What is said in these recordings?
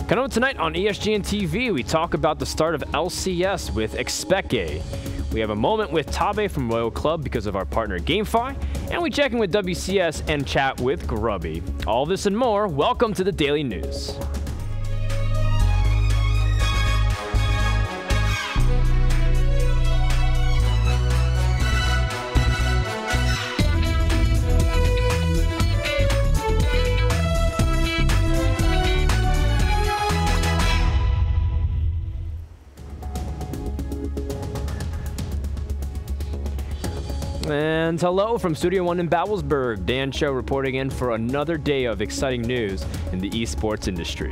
Coming up tonight on ESGN TV, we talk about the start of LCS with xPeke. We have a moment with Tabe from RoyalClub because of our partner Gamefy, and we check in with WCS and chat with Grubby. All this and more, welcome to the Daily News. And hello from Studio 1 in Babelsberg. Dan Cho reporting in for another day of exciting news in the esports industry.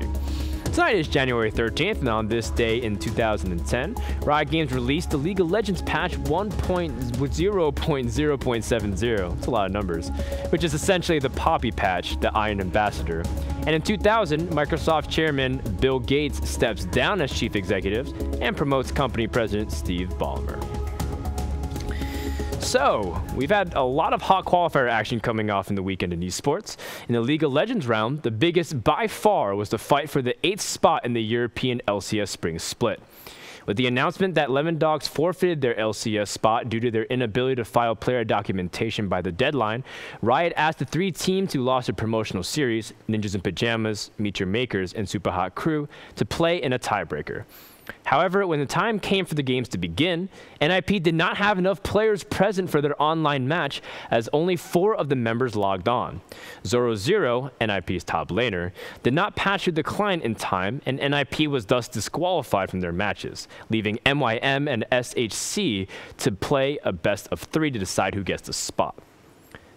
Tonight is January 13th, and on this day in 2010, Riot Games released the League of Legends patch 1.0.0.70. That's a lot of numbers, which is essentially the Poppy patch, the Iron Ambassador. And in 2000, Microsoft chairman Bill Gates steps down as chief executive and promotes company president Steve Ballmer. So, we've had a lot of hot qualifier action coming off in the weekend in esports. In the League of Legends round, the biggest by far was the fight for the 8th spot in the European LCS Spring Split. With the announcement that Lemon Dogs forfeited their LCS spot due to their inability to file player documentation by the deadline, Riot asked the 3 teams who lost their promotional series, Ninjas in Pajamas, Meet Your Makers, and Super Hot Crew, to play in a tiebreaker. However, when the time came for the games to begin, NIP did not have enough players present for their online match, as only 4 of the members logged on. Zoro, NIP's top laner, did not patch through the client in time, and NIP was thus disqualified from their matches, leaving MYM and SHC to play a best of 3 to decide who gets the spot.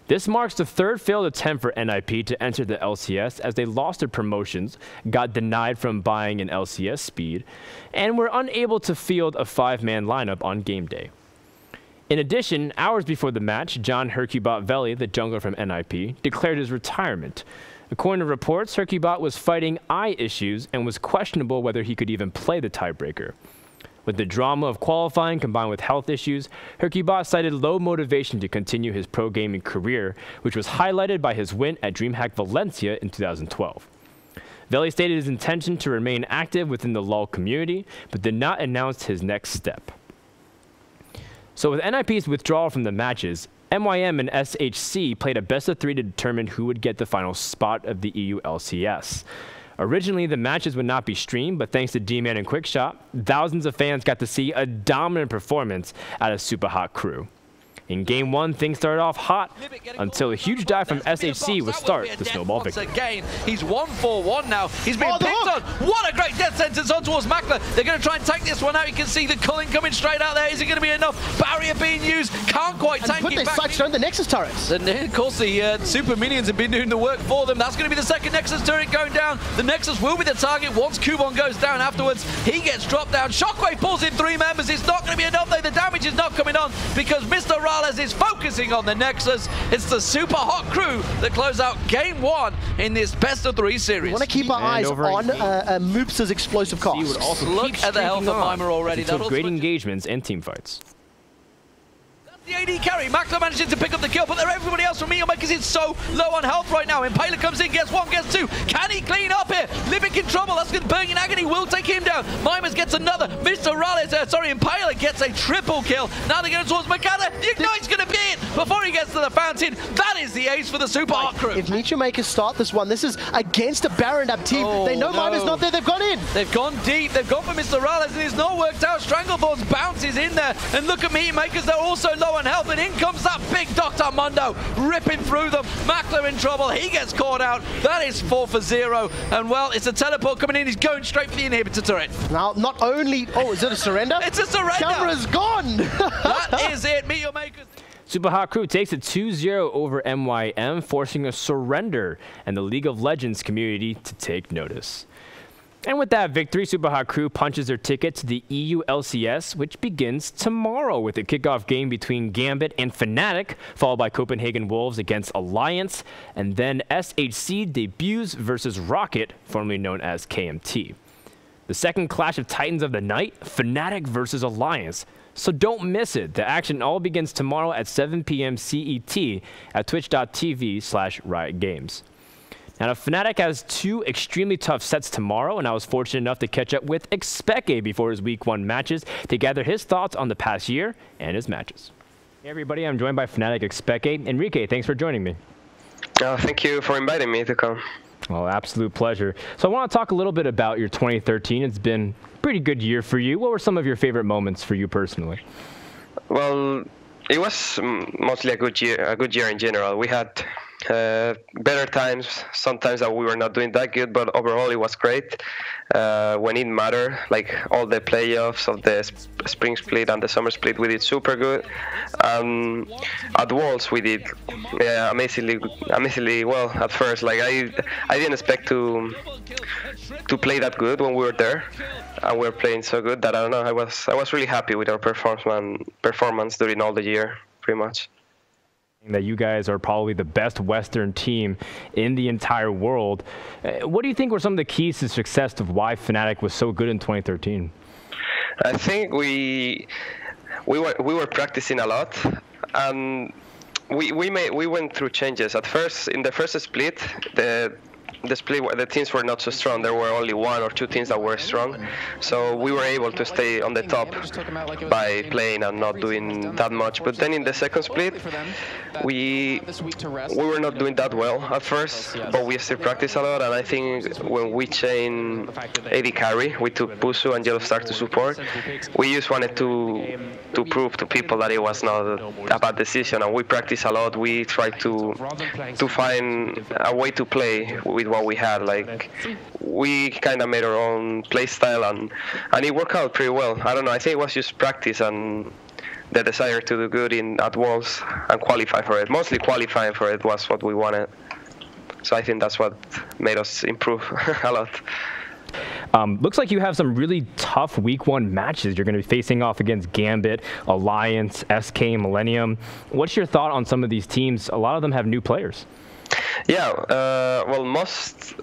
This marks the 3rd failed attempt for NIP to enter the LCS, as they lost their promotions, got denied from buying an LCS speed, and were unable to field a 5-man lineup on game day. In addition, hours before the match, John hyrqBot Veli, the jungler from NIP, declared his retirement. According to reports, hyrqBot was fighting eye issues and was questionable whether he could even play the tiebreaker. With the drama of qualifying combined with health issues, hyrqBot cited low motivation to continue his pro gaming career, which was highlighted by his win at DreamHack Valencia in 2012. Veli stated his intention to remain active within the LoL community, but did not announce his next step. So with NIP's withdrawal from the matches, MYM and SHC played a best of 3 to determine who would get the final spot of the EU LCS. Originally, the matches would not be streamed, but thanks to D-Man and Quickshot, thousands of fans got to see a dominant performance out of Super Hot Crew. In Game 1, things started off hot until a huge dive from SHC would start the snowball victory. Again, he's 1-4-1 now. He's being picked on. What a great death sentence on towards Makler. They're going to try and tank this one out. You can see the culling coming straight out there. Is it going to be enough? Barrier being used. Can't quite tank it back. Put their on the Nexus turrets. And of course, the super minions have been doing the work for them. That's going to be the second Nexus turret going down. The Nexus will be the target once Kubon goes down afterwards. He gets dropped down. Shockwave pulls in 3 members. It's not going to be enough, though. The damage is not coming on because Mr. Rales is focusing on the Nexus. It's the Super Hot Crew that close out Game 1 in this best of 3 series. We want to keep our eyes on Moops' explosive costs. Look at the health of Mimer already. Took great engagements and team fights. The AD carry, Makler manages to pick up the kill, but everybody else from Meal Makers is so low on health right now. Impaler comes in, gets 1, gets 2. Can he clean up here? Livic in trouble. That's good. Burning in Agony will take him down. Mimers gets another. Mr. Rales, Impaler gets a triple kill. Now they're going towards Makata. The Ignite's going to be it before he gets to the fountain. That is the ace for the Super Hot Crew. If Meet Your Makers start this one, this is against a Baron Up team. They know Mimer's not there. They've gone in. They've gone deep. They've gone for Mr. Rales, and it's not worked out. Stranglethorns bounces in there. And look at Meet Your Makers. They're also low on health. And in comes that big Dr. Mundo ripping through them. Makler in trouble. He gets caught out. That is 4 for 0. And well, it's a teleport coming in. He's going straight for the inhibitor turret. Now, not only... Oh, is it a surrender? It's a surrender. Camera's gone. That is it. Meet Your Makers. Super Hot Crew takes it 2-0 over MYM, forcing a surrender and the League of Legends community to take notice. And with that victory, Super Hot Crew punches their ticket to the EU LCS, which begins tomorrow with a kickoff game between Gambit and Fnatic, followed by Copenhagen Wolves against Alliance, and then SHC debuts versus Rocket, formerly known as KMT. The second clash of titans of the night, Fnatic versus Alliance. So don't miss it. The action all begins tomorrow at 7 p.m. CET at twitch.tv/RiotGames. Now, Fnatic has 2 extremely tough sets tomorrow, and I was fortunate enough to catch up with xPeke before his Week 1 matches to gather his thoughts on the past year and his matches. Hey everybody, I'm joined by Fnatic xPeke. Enrique, thanks for joining me. Thank you for inviting me to come. Well, absolute pleasure. So I want to talk a little bit about your 2013. It's been a pretty good year for you. What were some of your favorite moments for you personally? Well, it was mostly a good year in general. We had better times, sometimes that we were not doing that good, but overall it was great. When it mattered, like all the playoffs of the spring split and the summer split, we did super good. At Worlds we did amazingly well at first. Like I didn't expect to play that good when we were there, and we were playing so good that I don't know. I was really happy with our performance during all the year, pretty much. That you guys are probably the best Western team in the entire world. What do you think were some of the keys to success of why Fnatic was so good in 2013? I think we were practicing a lot, and we went through changes. At first, in the first split, the teams were not so strong. There were only 1 or 2 teams that were strong, so we were able to stay on the top by playing and not doing that much. But then in the second split, we were not doing that well at first, but we still practiced a lot. And I think when we changed AD carry, we took Busu and Yellowstar to support. We just wanted to prove to people that it was not a bad decision, and we practiced a lot. We tried to find a way to play with what we had. Like, we kind of made our own play style, and it worked out pretty well. I don't know, I think it was just practice and the desire to do good at Worlds and qualify for it. Mostly qualifying for it was what we wanted. So I think that's what made us improve a lot. Looks like you have some really tough Week 1 matches. You're going to be facing off against Gambit, Alliance, SK, Millennium. What's your thought on some of these teams? A lot of them have new players. Yeah, well, most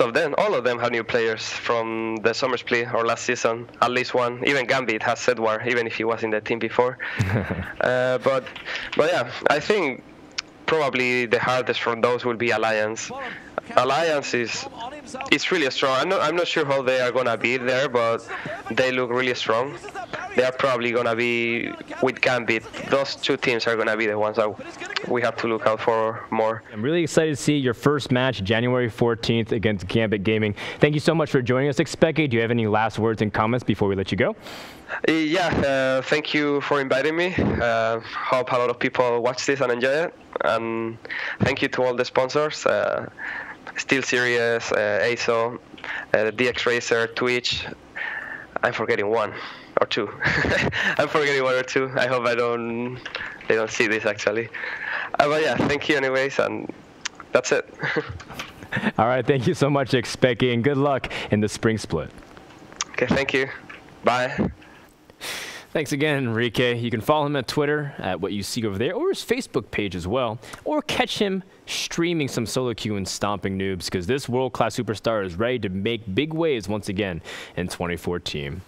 of them, all of them have new players from the summer split or last season, at least one. Even Gambit has Sedwar, even if he was in the team before. But yeah, I think probably the hardest from those will be Alliance. Alliance is really strong. I'm not sure how they are gonna be there, but they look really strong. They are probably gonna be with Gambit. Those 2 teams are gonna be the ones that we have to look out for more. I'm really excited to see your first match January 14th against Gambit Gaming. Thank you so much for joining us, xPeke. Do you have any last words and comments before we let you go? Yeah, thank you for inviting me. Hope a lot of people watch this and enjoy it. And thank you to all the sponsors. Steel Series, ASO, DX Racer, Twitch. I'm forgetting 1 or 2. I'm forgetting 1 or 2. I hope they don't see this actually. But yeah, thank you anyways, and that's it. All right, thank you so much, xPeke, and good luck in the spring split. Okay, thank you. Bye. Thanks again, Enrique. You can follow him at Twitter at what you see over there, or his Facebook page as well, or catch him streaming some solo queue and stomping noobs, because this world-class superstar is ready to make big waves once again in 2014.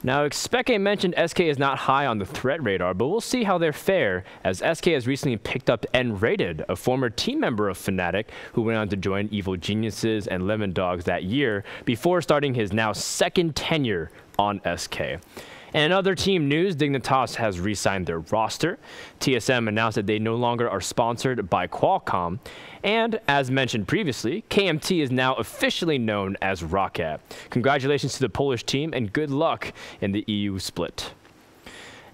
Now, xPeke mentioned SK is not high on the threat radar, but we'll see how they're fare, as SK has recently picked up nRated, a former team member of Fnatic, who went on to join Evil Geniuses and Lemon Dogs that year, before starting his now 2nd tenure on SK. And in other team news, Dignitas has re-signed their roster. TSM announced that they no longer are sponsored by Qualcomm. And as mentioned previously, KMT is now officially known as Roccat. Congratulations to the Polish team and good luck in the EU split.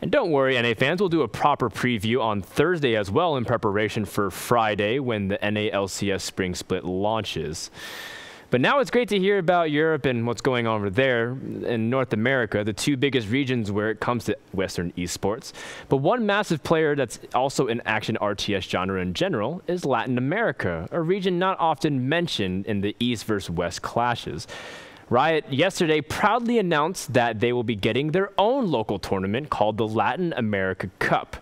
And don't worry, NA fans, we'll do a proper preview on Thursday as well in preparation for Friday when the NA LCS Spring Split launches. But now it's great to hear about Europe and what's going on over there in North America, the 2 biggest regions where it comes to Western esports. But one massive player that's also in action RTS genre in general is Latin America, a region not often mentioned in the East versus West clashes. Riot yesterday proudly announced that they will be getting their own local tournament called the Latin America Cup.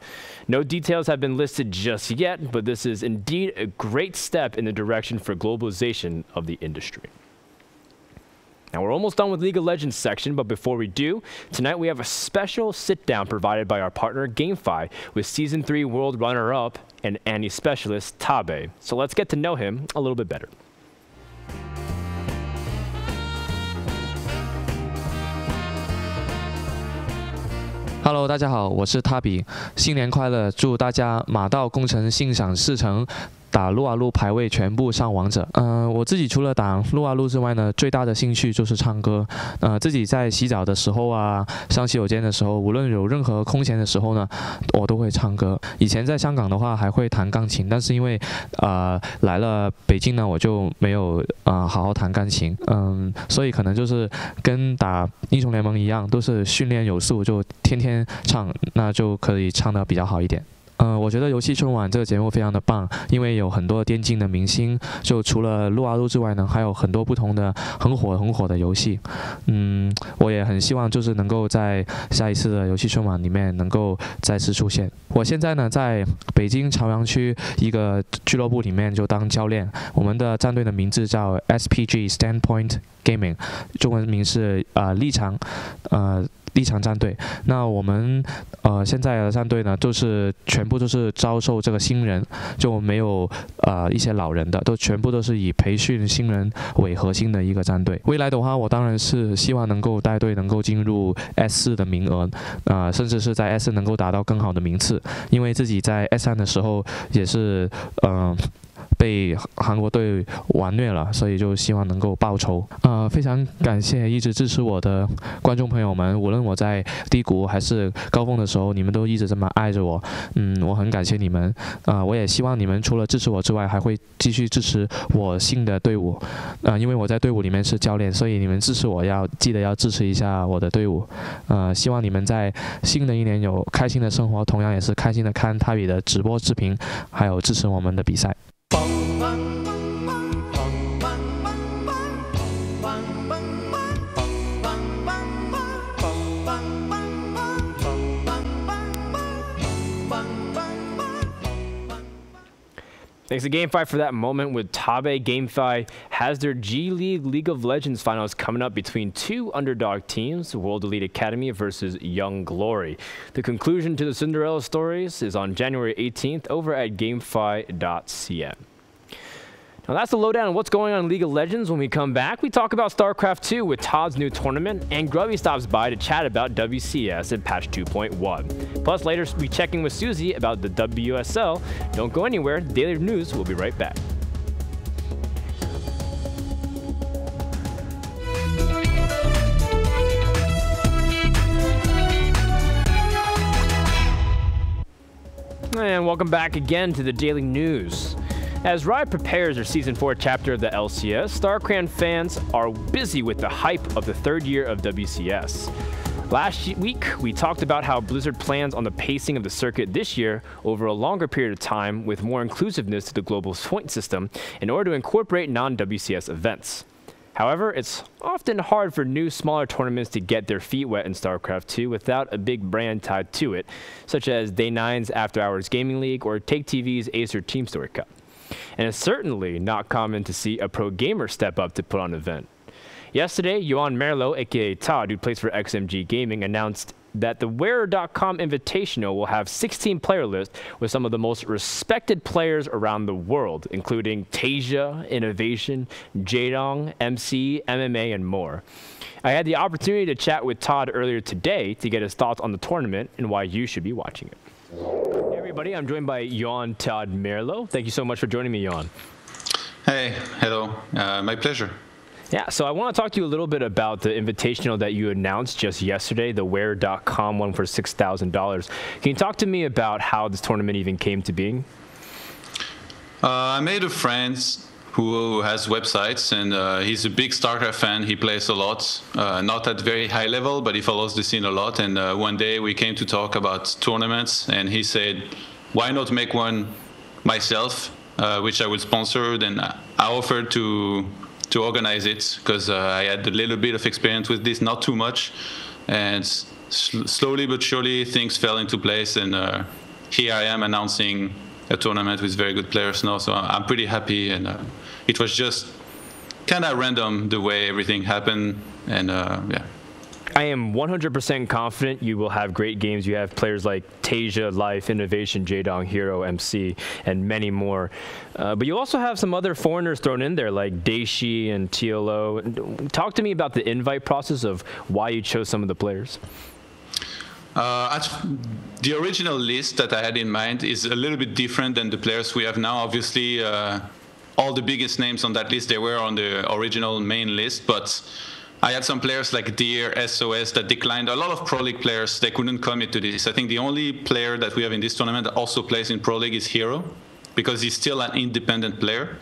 No details have been listed just yet, but this is indeed a great step in the direction for globalization of the industry. Now, we're almost done with League of Legends section, but before we do, tonight we have a special sit-down provided by our partner Gamefy with Season 3 World Runner-Up and Annie Specialist Tabe. So let's get to know him a little bit better. Hello， 大家好，我是 Tabe， 新年快乐！祝大家马到功成，心想事成。打撸啊撸排位全部上王者。我自己除了打撸啊撸之外呢，最大的兴趣就是唱歌。自己在洗澡的时候啊，上洗手间的时候，无论有任何空闲的时候呢，我都会唱歌。以前在香港的话还会弹钢琴，但是因为来了北京呢，我就没有好好弹钢琴。所以可能就是跟打英雄联盟一样，都是训练有素，就天天唱，那就可以唱得比较好一点。我觉得游戏春晚这个节目非常的棒，因为有很多电竞的明星，就除了撸啊撸之外呢，还有很多不同的很火的游戏。我也很希望就是能够在下一次的游戏春晚里面能够再次出现。我现在呢在北京朝阳区一个俱乐部里面就当教练，我们的战队的名字叫 SPG Standpoint Gaming， 中文名是立场战队。那我们现在的战队呢，全部都是招收这个新人，就没有一些老人的，全部都是以培训新人为核心的一个战队。未来的话，我当然是希望能够带队能够进入 S4 的名额，甚至是在 S4 能够达到更好的名次，因为自己在 S3 的时候也是被韩国队玩虐了，所以就希望能够报仇。非常感谢一直支持我的观众朋友们，无论我在低谷还是高峰的时候，你们都一直这么爱着我。我很感谢你们。我也希望你们除了支持我之外，还会继续支持我新的队伍。因为我在队伍里面是教练，所以你们支持我记得要支持一下我的队伍。希望你们在新的一年有开心的生活，同样也是开心的看Tabe的直播视频，还有支持我们的比赛。Thanks to Gamefy for that moment with Tabe. Gamefy has their G League League of Legends finals coming up between two underdog teams, World Elite Academy versus Young Glory. The conclusion to the Cinderella stories is on January 18th over at gamefy.cn. Now that's the lowdown on what's going on in League of Legends. When we come back, we talk about StarCraft 2 with Todd's new tournament, and Grubby stops by to chat about WCS and patch 2.1. Plus, later we check in with Susie about the WSL. Don't go anywhere. Daily News will be right back. And welcome back again to the Daily News. As Riot prepares their Season 4 chapter of the LCS, StarCraft fans are busy with the hype of the third year of WCS. Last week, we talked about how Blizzard plans on the pacing of the circuit this year over a longer period of time with more inclusiveness to the global point system in order to incorporate non-WCS events. However, it's often hard for new, smaller tournaments to get their feet wet in StarCraft 2 without a big brand tied to it, such as Day9's After Hours Gaming League or Take TV's Acer Team Story Cup. And it's certainly not common to see a pro gamer step up to put on an event. Yesterday, Johan Merlo, aka Todd, who plays for XMG Gaming, announced that the Wearer.com Invitational will have 16 player lists with some of the most respected players around the world, including Tasia, Innovation, Jaedong, MC, MMA, and more. I had the opportunity to chat with Todd earlier today to get his thoughts on the tournament and why you should be watching it. Hey everybody, I'm joined by Johan Todd Merlo. Thank you so much for joining me, Johan. Hey, hello. My pleasure. Yeah, so I want to talk to you a little bit about the invitational that you announced just yesterday, the Wear.com one for $6,000. Can you talk to me about how this tournament even came to being? I made a friend who has websites, and he's a big StarCraft fan. He plays a lot, not at very high level, but he follows the scene a lot. And one day we came to talk about tournaments, and he said, why not make one myself, which I will sponsor? Then I offered to organize it because I had a little bit of experience with this, not too much. And slowly but surely things fell into place, and here I am announcing a tournament with very good players now, so I'm pretty happy. And it was just kind of random the way everything happened, and yeah. I am 100% confident you will have great games. You have players like Tasia, Life, Innovation, Jaedong, Hero, MC, and many more. But you also have some other foreigners thrown in there, like Daishi and TLO. Talk to me about the invite process of why you chose some of the players. The original list that I had in mind is a little bit different than the players we have now. Obviously, all the biggest names on that list, they were on the original main list, but I had some players like Deer, SOS that declined. A lot of Pro League players, they couldn't commit to this. I think the only player that we have in this tournament that also plays in Pro League is Hero, because he's still an independent player.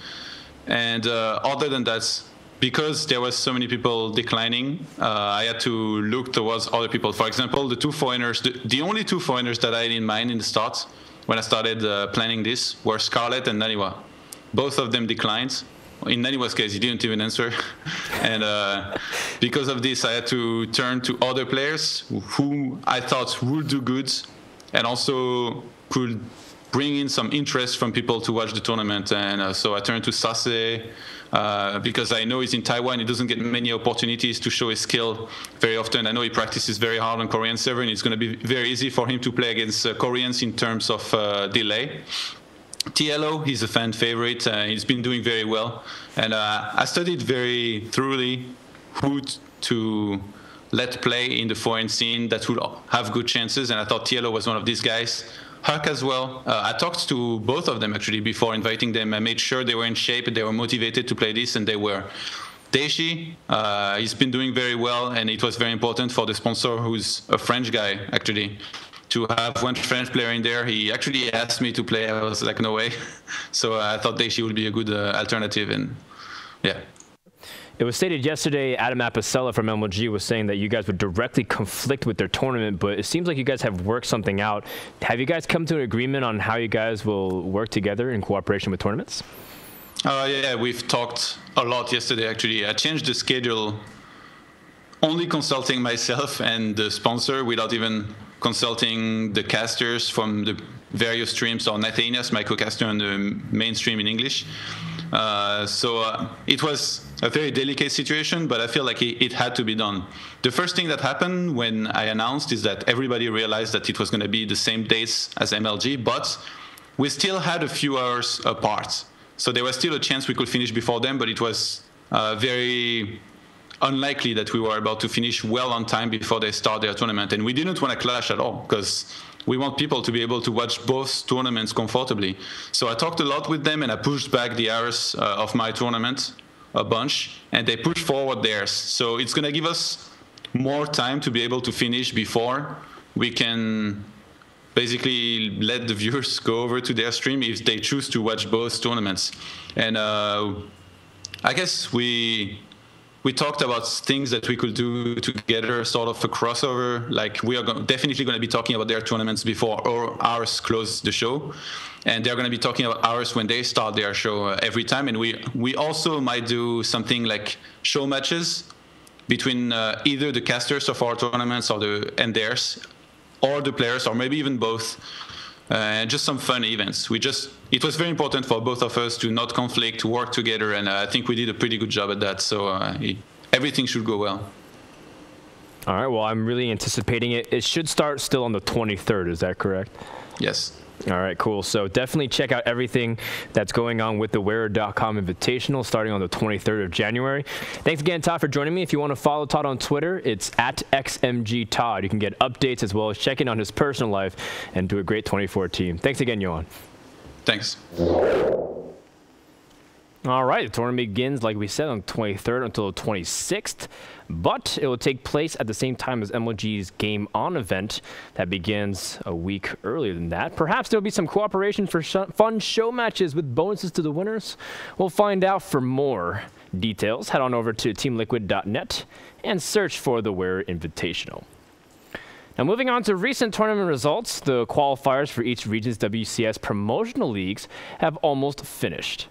And other than that, because there was so many people declining, I had to look towards other people. For example, the two foreigners, the only two foreigners that I had in mind in the start, when I started planning this, were Scarlet and Naniwa. Both of them declined. In Naniwa's case, he didn't even answer. And because of this, I had to turn to other players who I thought would do good and also could bring in some interest from people to watch the tournament. And so I turned to Sase because I know he's in Taiwan. He doesn't get many opportunities to show his skill very often. I know he practices very hard on Korean server, and it's going to be very easy for him to play against Koreans in terms of delay. TLO, he's a fan favorite. He's been doing very well. And I studied very thoroughly who to let play in the foreign scene that would have good chances. And I thought TLO was one of these guys. hyrq as well. I talked to both of them actually before inviting them. I made sure they were in shape and they were motivated to play this, and they were. Daishi, he's been doing very well, and it was very important for the sponsor, who's a French guy actually, to have one French player in there. He actually asked me to play. I was like, no way. So I thought Daishi would be a good alternative, and yeah. It was stated yesterday, Adam Apicella from MLG was saying that you guys would directly conflict with their tournament, but it seems like you guys have worked something out. Have you guys come to an agreement on how you guys will work together in cooperation with tournaments? Yeah, we've talked a lot yesterday, actually. I changed the schedule only consulting myself and the sponsor without even consulting the casters from the various streams, or Nathanias, my co-caster on the main stream in English. So it was a very delicate situation, but I feel like it had to be done. The first thing that happened when I announced is that everybody realized that it was going to be the same dates as MLG, but we still had a few hours apart. So there was still a chance we could finish before them, but it was very unlikely that we were about to finish well on time before they start their tournament. And we didn't want to clash at all, because we want people to be able to watch both tournaments comfortably. So I talked a lot with them, and I pushed back the hours of my tournament a bunch, and they pushed forward theirs. So it's going to give us more time to be able to finish before we can basically let the viewers go over to their stream if they choose to watch both tournaments. And I guess we talked about things that we could do together, sort of a crossover. Like, we are definitely going to be talking about their tournaments before ours close the show. And they're going to be talking about ours when they start their show every time. And we also might do something like show matches between either the casters of our tournaments and theirs, or the players, or maybe even both. And just some fun events. It was very important for both of us to not conflict, to work together, and I think we did a pretty good job at that. So everything should go well. All right, well, I'm really anticipating it. It should start still on the 23rd, is that correct? Yes. All right, cool. So definitely check out everything that's going on with the Wearer.com Invitational starting on the 23rd of January. Thanks again, Todd, for joining me. If you want to follow Todd on Twitter, it's @XMGTodd. You can get updates as well as check in on his personal life and do a great 2014. Thanks again, Johan. Thanks. All right, the tournament begins, like we said, on the 23rd until the 26th, but it will take place at the same time as MLG's Game On event that begins a week earlier than that. Perhaps there'll be some cooperation for fun show matches with bonuses to the winners. We'll find out. For more details, head on over to teamliquid.net and search for the Wearer Invitational. Now, moving on to recent tournament results, the qualifiers for each region's WCS promotional leagues have almost finished.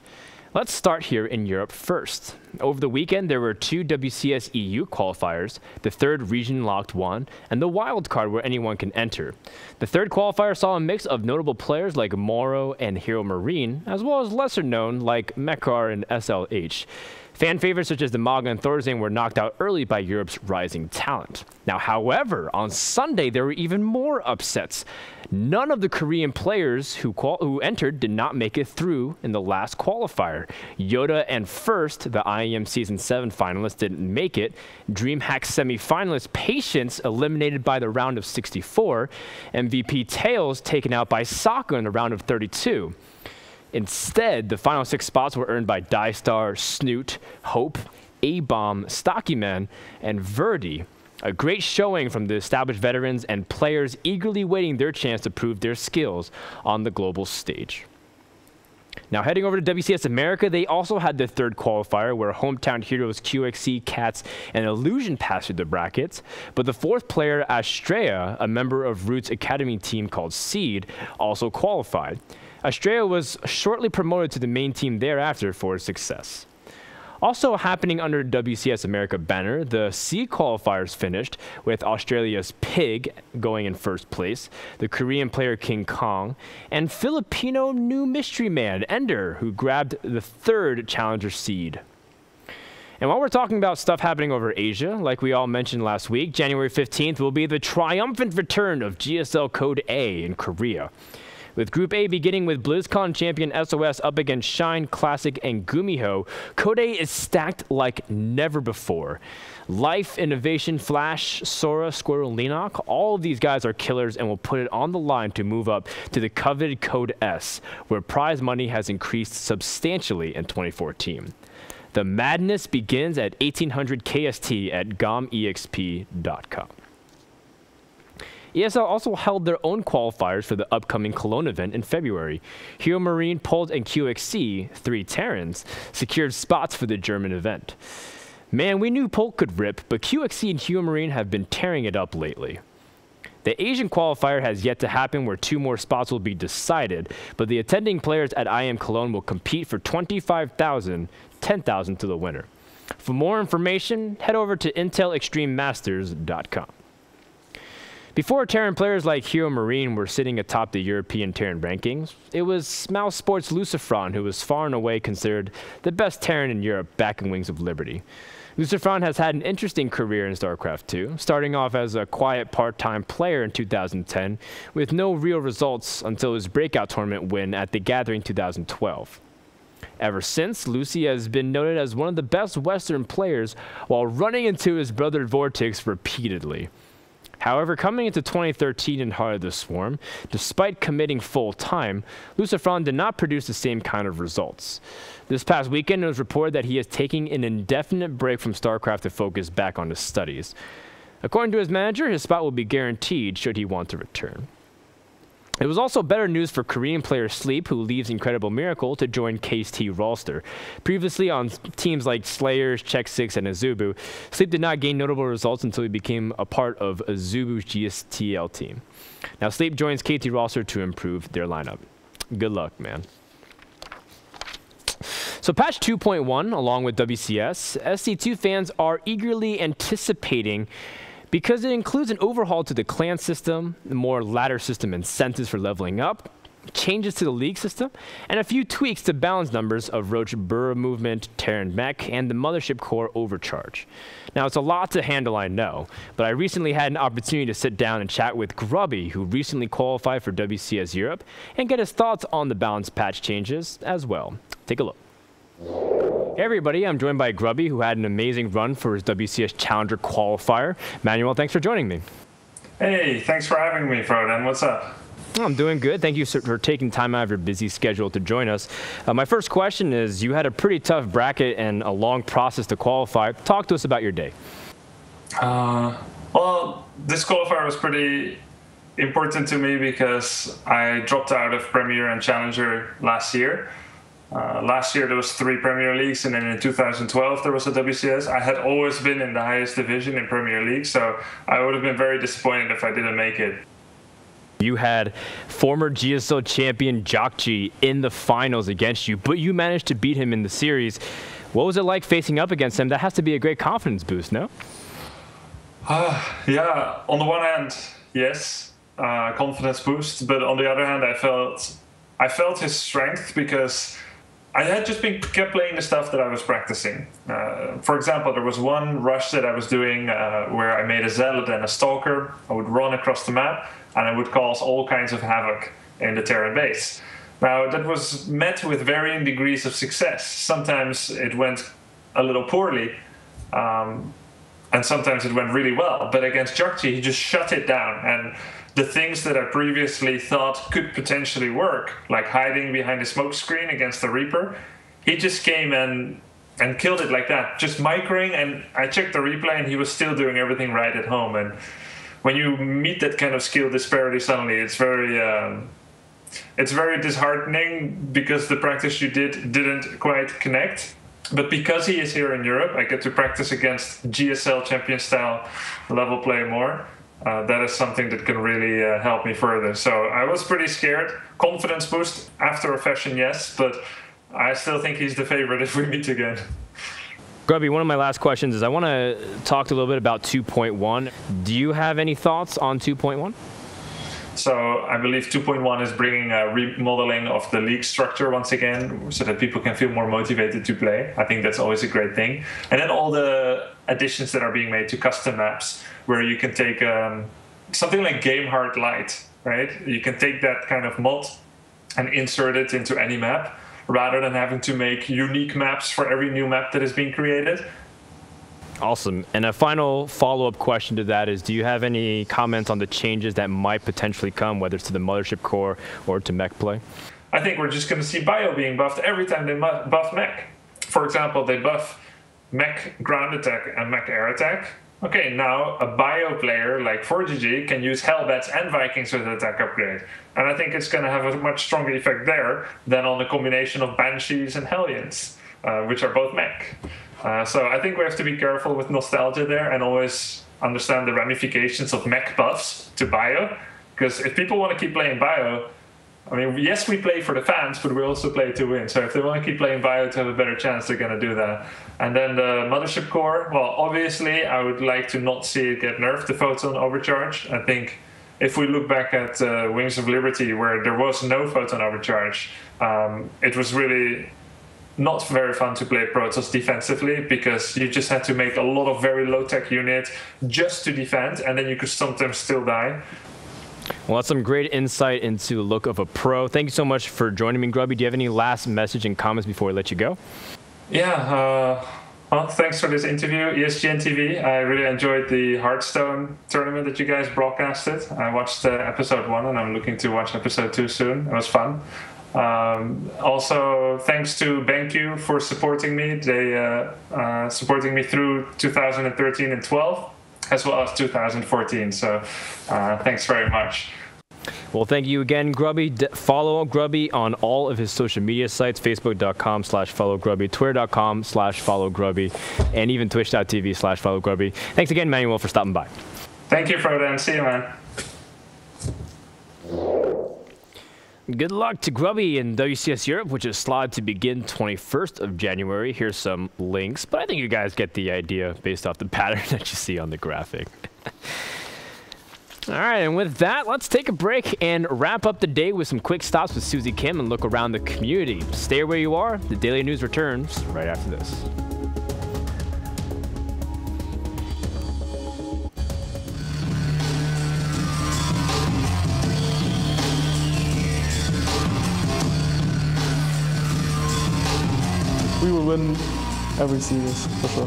Let's start here in Europe first. Over the weekend, there were 2 WCS EU qualifiers, the third region-locked one, and the wild card where anyone can enter. The third qualifier saw a mix of notable players like Moro and Hero Marine, as well as lesser-known like Mekar and SLH. Fan favorites such as the Maga and Thorzing were knocked out early by Europe's rising talent. Now, however, on Sunday, there were even more upsets. None of the Korean players who entered did not make it through in the last qualifier. Yoda and First, the IEM Season 7 finalists, didn't make it. DreamHack semi-finalist Patience eliminated by the round of 64. MVP Tails taken out by Sokka in the round of 32. Instead, the final 6 spots were earned by Dystar, Snoot, Hope, A-Bomb, Stockyman, and Verdi. A great showing from the established veterans and players eagerly waiting their chance to prove their skills on the global stage. Now, heading over to WCS America, they also had their third qualifier where hometown heroes QXC, Cats, and Illusion passed through the brackets. But the fourth player, Astrea, a member of Root's academy team called Seed, also qualified. Astrea was shortly promoted to the main team thereafter for his success. Also happening under WCS America banner, the C qualifiers finished with Australia's Pig going in first place, the Korean player King Kong, and Filipino new mystery man Ender, who grabbed the third challenger seed. And while we're talking about stuff happening over Asia, like we all mentioned last week, January 15th will be the triumphant return of GSL Code A in Korea. With Group A beginning with BlizzCon champion SOS up against Shine, Classic, and Gumiho, Code A is stacked like never before. Life, Innovation, Flash, Sora, Squirrel, Lenok, all of these guys are killers and will put it on the line to move up to the coveted Code S, where prize money has increased substantially in 2014. The madness begins at 1800 KST at gamexp.com. ESL also held their own qualifiers for the upcoming Cologne event in February. Hero Marine, Polt, and QXC, 3 Terrans, secured spots for the German event. Man, we knew Polt could rip, but QXC and Hero Marine have been tearing it up lately. The Asian qualifier has yet to happen where 2 more spots will be decided, but the attending players at IEM Cologne will compete for $25,000, $10,000 to the winner. For more information, head over to intelextrememasters.com. Before Terran players like Hero Marine were sitting atop the European Terran rankings, it was Mouse Sports' Lucifron who was far and away considered the best Terran in Europe back in Wings of Liberty. Lucifron has had an interesting career in StarCraft 2, starting off as a quiet part-time player in 2010 with no real results until his breakout tournament win at the Gathering 2012. Ever since, Lucy has been noted as one of the best Western players while running into his brother Vortex repeatedly. However, coming into 2013 in Heart of the Swarm, despite committing full time, Lucifron did not produce the same kind of results. This past weekend, it was reported that he is taking an indefinite break from StarCraft to focus back on his studies. According to his manager, his spot will be guaranteed should he want to return. It was also better news for Korean player Sleep, who leaves Incredible Miracle to join KT Rolster. Previously on teams like Slayers, Check 6, and Azubu, Sleep did not gain notable results until he became a part of Azubu's GSTL team. Now Sleep joins KT Rolster to improve their lineup. Good luck, man. So patch 2.1, along with WCS, SC2 fans are eagerly anticipating because it includes an overhaul to the clan system, more ladder system incentives for leveling up, changes to the league system, and a few tweaks to balance numbers of Roach Burrow movement, Terran mech, and the Mothership Core overcharge. Now, it's a lot to handle, I know, but I recently had an opportunity to sit down and chat with Grubby, who recently qualified for WCS Europe, and get his thoughts on the balance patch changes as well. Take a look. Hey everybody, I'm joined by Grubby, who had an amazing run for his WCS Challenger qualifier. Manuel, thanks for joining me. Hey, thanks for having me, Froden. What's up? I'm doing good. Thank you for taking time out of your busy schedule to join us. My first question is, you had a pretty tough bracket and a long process to qualify. Talk to us about your day. Well, this qualifier was pretty important to me because I dropped out of Premier and Challenger last year. Last year there was 3 Premier Leagues, and then in 2012 there was a WCS. I had always been in the highest division in Premier League, so I would have been very disappointed if I didn't make it. You had former GSL champion Jokji in the finals against you, but you managed to beat him in the series. What was it like facing up against him? That has to be a great confidence boost, no? Yeah, on the one hand, yes, confidence boost, but on the other hand, I felt his strength because I had just kept playing the stuff that I was practicing. For example, there was one rush that I was doing where I made a zealot and a stalker. I would run across the map and I would cause all kinds of havoc in the Terran base. Now, that was met with varying degrees of success. Sometimes it went a little poorly, and sometimes it went really well. But against Jakti, he just shut it down. And the things that I previously thought could potentially work, like hiding behind a smoke screen against the Reaper, he just came and killed it like that, just microing. And I checked the replay, and he was still doing everything right at home. And when you meet that kind of skill disparity suddenly, it's very disheartening because the practice you didn't quite connect. But because he is here in Europe, I get to practice against GSL champion style level play more. That is something that can really help me further. So I was pretty scared. Confidence boost after a fashion, yes, but I still think he's the favorite if we meet again. Grubby, one of my last questions is I want to talk a little bit about 2.1. Do you have any thoughts on 2.1? So I believe 2.1 is bringing a remodeling of the league structure once again, so that people can feel more motivated to play. I think that's always a great thing. And then all the additions that are being made to custom maps, where you can take something like Game Hard Lite, right? You can take that kind of mod and insert it into any map, rather than having to make unique maps for every new map that is being created. Awesome. And a final follow-up question to that is, do you have any comments on the changes that might potentially come, whether it's to the Mothership Core or to mech play? I think we're just going to see bio being buffed every time they buff mech. For example, they buff mech ground attack and mech air attack. Okay, now a bio player like 4GG can use Hellbats and Vikings with attack upgrade. And I think it's going to have a much stronger effect there than on the combination of Banshees and Hellions, which are both mech. So I think we have to be careful with nostalgia there and always understand the ramifications of mech buffs to bio. Because if people want to keep playing bio, I mean, yes, we play for the fans, but we also play to win. So if they want to keep playing bio to have a better chance, they're going to do that. And then the Mothership Core, well, obviously, I would like to not see it get nerfed, the Photon Overcharge. I think if we look back at Wings of Liberty, where there was no Photon Overcharge, it was really not very fun to play Protoss defensively, because you just had to make a lot of very low-tech units just to defend, and then you could sometimes still die. Well, that's some great insight into the look of a pro. Thank you so much for joining me, Grubby. Do you have any last message and comments before we let you go? Yeah, well, thanks for this interview, ESGN TV. I really enjoyed the Hearthstone tournament that you guys broadcasted. I watched episode 1, and I'm looking to watch episode 2 soon. It was fun. Also, thanks to BenQ for supporting me. They supporting me through 2013 and 12, as well as 2014. So thanks very much. Well, thank you again, Grubby. Follow Grubby on all of his social media sites, facebook.com/followgrubby, twitter.com/followgrubby, and even twitch.tv/followgrubby. Thanks again, Manuel, for stopping by. Thank you, Frodo, and see you, man. Good luck to Grubby in WCS Europe, which is slotted to begin 21st of January. Here's some links, but I think you guys get the idea based off the pattern that you see on the graphic. All right, and with that, let's take a break and wrap up the day with some quick stops with Susie Kim and look around the community. Stay where you are. The Daily News returns right after this. We will win every series, for sure.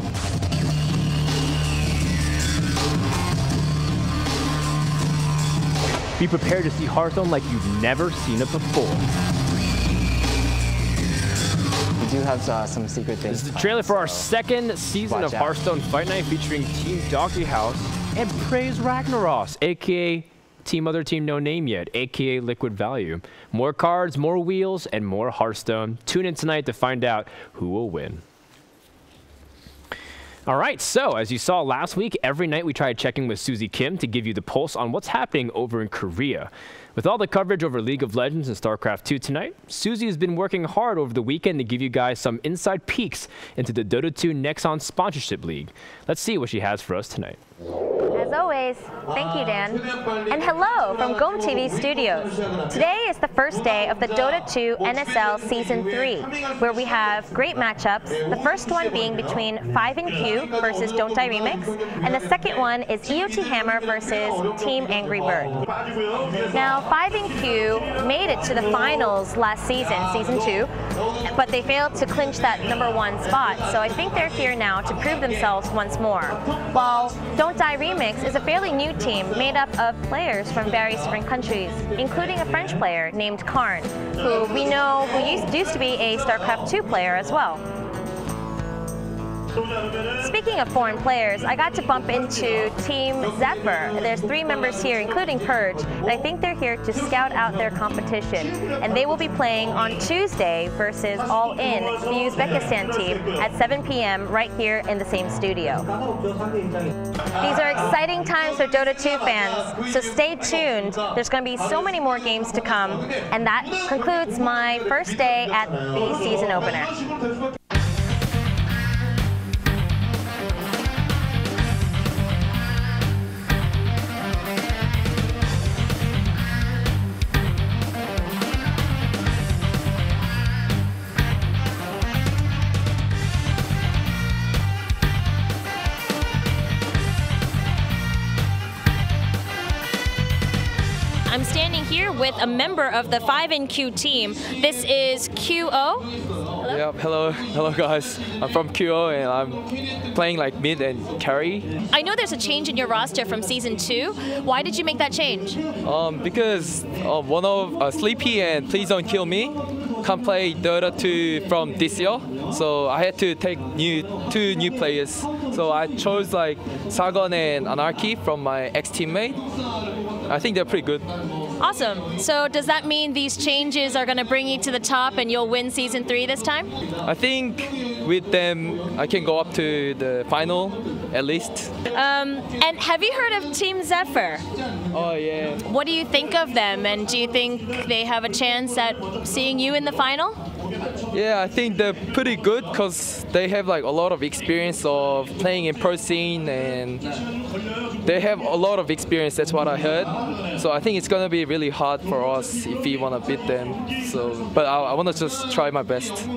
Be prepared to see Hearthstone like you've never seen it before. We do have some secret things. This is the trailer for our second season of Hearthstone Fight Night, featuring Team Doggy House and Praise Ragnaros, aka Team Other Team No Name Yet, aka Liquid Value. More cards, more wheels, and more Hearthstone. Tune in tonight to find out who will win. All right, so as you saw last week, every night we tried checking with Susie Kim to give you the pulse on what's happening over in Korea. With all the coverage over League of Legends and StarCraft 2 tonight, Susie has been working hard over the weekend to give you guys some inside peeks into the Dota 2 Nexon Sponsorship League. Let's see what she has for us tonight. As always. Thank you, Dan. And hello from Gamefy Studios. Today is the first day of the Dota 2 NSL Season 3, where we have great matchups, the first one being between 5&Q versus Don't Die Remix, and the second one is EOT Hammer versus Team Angry Bird. Now, 5&Q made it to the finals last season, Season 2, but they failed to clinch that #1 spot, so I think they're here now to prove themselves once more. While Don't Die Remix is a fairly new team made up of players from various different countries, including a French player named Karn, who we know used to be a StarCraft 2 player as well. Speaking of foreign players, I got to bump into Team Zephyr. There's 3 members here, including Purge, and I think they're here to scout out their competition. And they will be playing on Tuesday versus All In, the Uzbekistan team, at 7 p.m. right here in the same studio. These are exciting times for Dota 2 fans, so stay tuned. There's going to be so many more games to come, and that concludes my first day at the season opener. I'm standing here with a member of the 5&Q team. This is QO. Hello? Yep, hello guys. I'm from QO and I'm playing like mid and carry. I know there's a change in your roster from Season 2. Why did you make that change? Because one of Sleepy and Please Don't Kill Me can't play Dota 2 from this year, so I had to take two new players. So I chose like Sargon and Anarchy from my ex-teammate. I think they're pretty good. Awesome. So does that mean these changes are going to bring you to the top and you'll win Season 3 this time? I think with them, I can go up to the final, at least. And have you heard of Team Zephyr? Oh, yeah. What do you think of them, and do you think they have a chance at seeing you in the final? Yeah, I think they're pretty good because they have like a lot of experience of playing in pro scene, and they have a lot of experience, that's what I heard. So I think it's going to be really hard for us if we want to beat them. So, but I want to just try my best.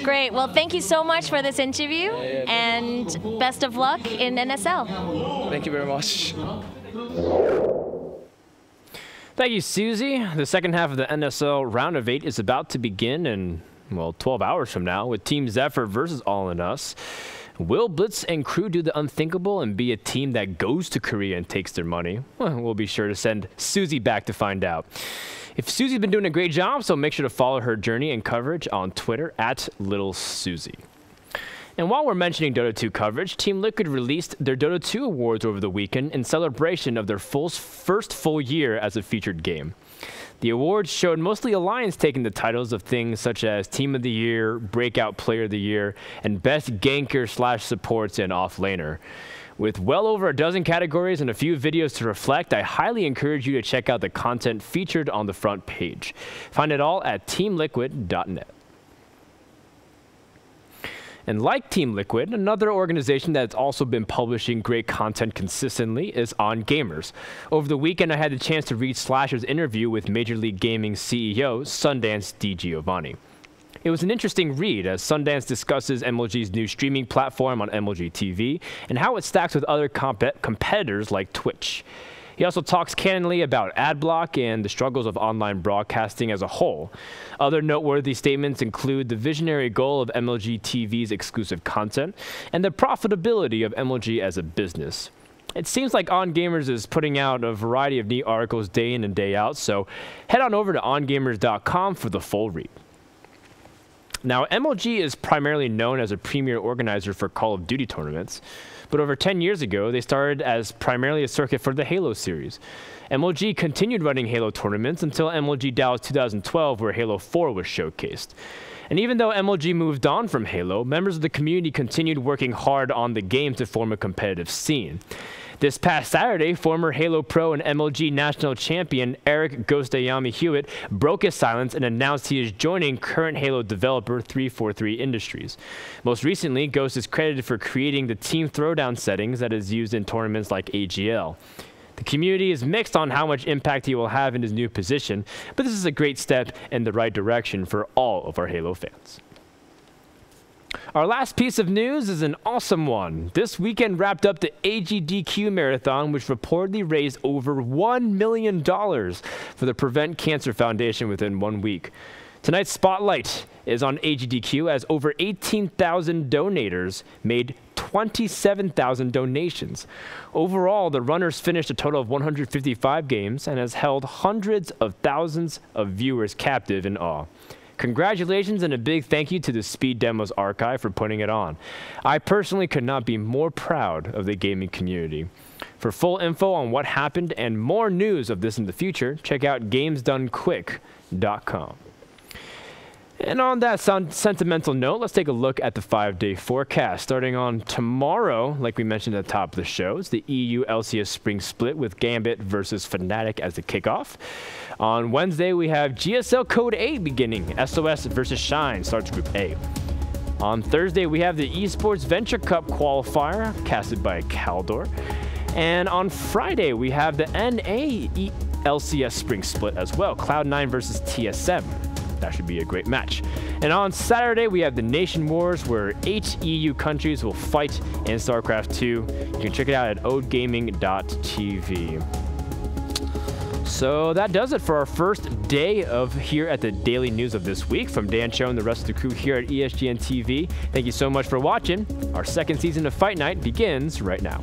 Great. Well, thank you so much for this interview, and best of luck in NSL. Thank you very much. Thank you, Susie. The second half of the NSL round of 8 is about to begin in, well, 12 hours from now with Team Zephyr versus All In Us. Will Blitz and crew do the unthinkable and be a team that goes to Korea and takes their money? Well, we'll be sure to send Susie back to find out. If Susie's been doing a great job, so make sure to follow her journey and coverage on Twitter at @LittleSusie. And while we're mentioning Dota 2 coverage, TeamLiquid released their Dota 2 awards over the weekend in celebration of their first full year as a featured game. The awards showed mostly Alliance taking the titles of things such as Team of the Year, Breakout Player of the Year, and Best Ganker/Supports and Offlaner. With well over a dozen categories and a few videos to reflect, I highly encourage you to check out the content featured on the front page. Find it all at teamliquid.net. And like TeamLiquid, another organization that's also been publishing great content consistently is On Gamers. Over the weekend, I had the chance to read Slasher's interview with Major League Gaming CEO Sundance DiGiovanni. It was an interesting read as Sundance discusses MLG's new streaming platform on MLG TV and how it stacks with other competitors like Twitch. He also talks candidly about adblock and the struggles of online broadcasting as a whole. Other noteworthy statements include the visionary goal of MLG TV's exclusive content and the profitability of MLG as a business. It seems like On Gamers is putting out a variety of neat articles day in and day out, so head on over to ongamers.com for the full read. Now, MLG is primarily known as a premier organizer for Call of Duty tournaments, but over 10 years ago, they started as primarily a circuit for the Halo series. MLG continued running Halo tournaments until MLG Dallas 2012, where Halo 4 was showcased. And even though MLG moved on from Halo, members of the community continued working hard on the game to form a competitive scene. This past Saturday, former Halo Pro and MLG national champion Eric Ghostayami Hewitt broke his silence and announced he is joining current Halo developer 343 Industries. Most recently, Ghost is credited for creating the team throwdown settings that is used in tournaments like AGL. The community is mixed on how much impact he will have in his new position, but this is a great step in the right direction for all of our Halo fans. Our last piece of news is an awesome one. This weekend wrapped up the AGDQ Marathon, which reportedly raised over $1 million for the Prevent Cancer Foundation within 1 week. Tonight's spotlight is on AGDQ, as over 18,000 donators made 27,000 donations. Overall, the runners finished a total of 155 games and has held hundreds of thousands of viewers captive in awe. Congratulations and a big thank you to the Speed Demos Archive for putting it on. I personally could not be more proud of the gaming community. For full info on what happened and more news of this in the future, check out gamesdonequick.com. And on that sentimental note, let's take a look at the 5-day forecast. Starting on tomorrow, like we mentioned at the top of the show, it's the EU LCS Spring Split with Gambit versus Fnatic as the kickoff. On Wednesday, we have GSL Code 8 beginning. SOS versus Shine starts Group A. On Thursday, we have the Esports Venture Cup qualifier, casted by Caldor. And on Friday, we have the NA LCS Spring Split as well, Cloud9 versus TSM. That should be a great match. And on Saturday, we have the Nation Wars, where 8 EU countries will fight in StarCraft 2. You can check it out at odegaming.tv. So that does it for our first day of here at the Daily News of this week. From Dan Cho and the rest of the crew here at ESGN TV, thank you so much for watching. Our second season of Fight Night begins right now.